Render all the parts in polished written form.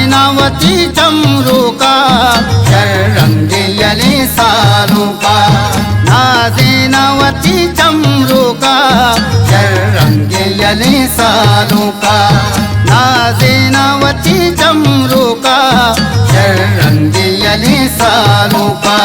नाज़ीनावती चमरू का शर्रंगियले सालों का। नाज़ीनावती चमरू का शर्रंगियले सालों का। नाज़ीनावती चमरू का शर्रंगियले सालों का।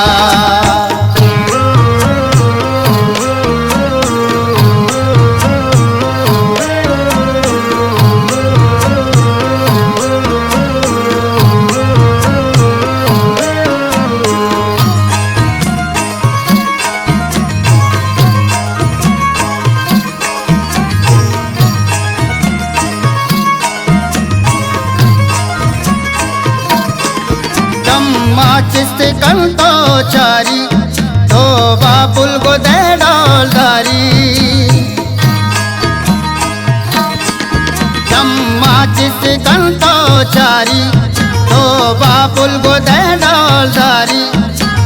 चिस्ते कंतो चारी तो बापुल को दे डोलदारी। जम्मा चिस्ते कंतो चारी तो बापुल को दे डोलदारी।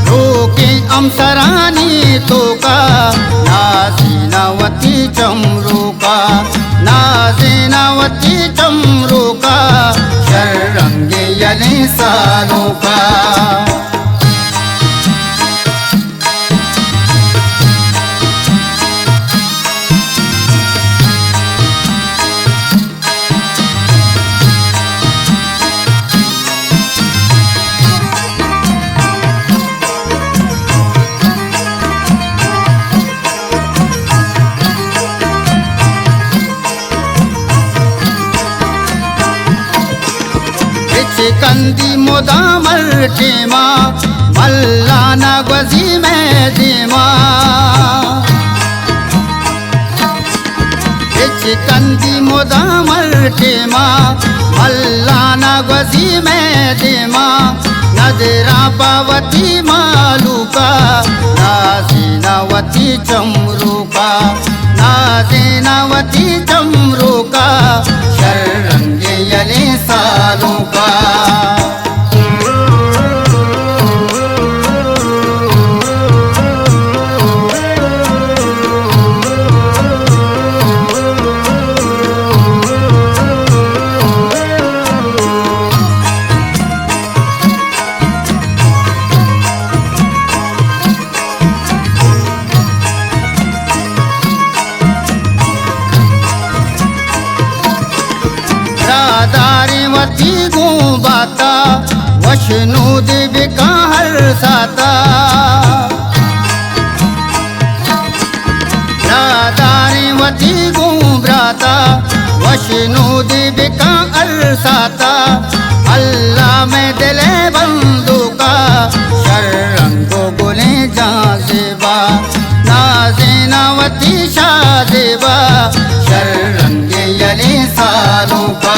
रूकी अमसरानी तो का नाज़ीनावती चमरू का। नाज़ीनावती चमरू का शर्रंगियले सालों का। कंदी मुदामर टेमा मल्लाना गजी में देमा। कंदी मुदामर टेमा मल्लाना गजी में देमा। नजरा पावती मालू का नाज़ीनावती चमरू का। नाज़ीनावती चमरू का शर्रंगियले सालों का। दारीवती गुबाता वशनु देवी का हर साता। दारीवती गुब्राता वशनु देवी का हर साता। अल्लाह में दिले बंदू का शर्रंगो गुले जाज़ेबा। नाज़ीनावती शाज़ेबा शर्रंगियले सालों का।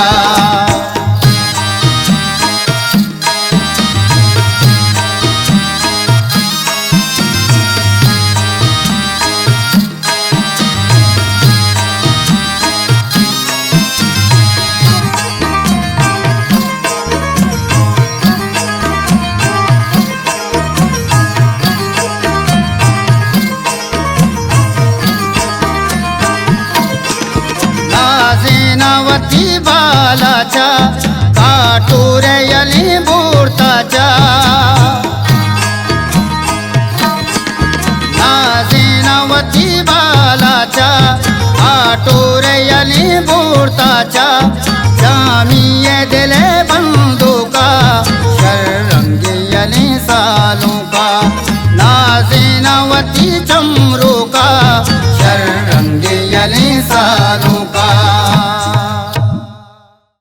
नाज़ीनावती बालाचा काटूरे यली बूरताचा। नाज़ीनावती बालाचा काटूरे यली बूरताचा। जामिए दिले बंदू का शर्रंगियले सालों का। नाज़ीनावती चम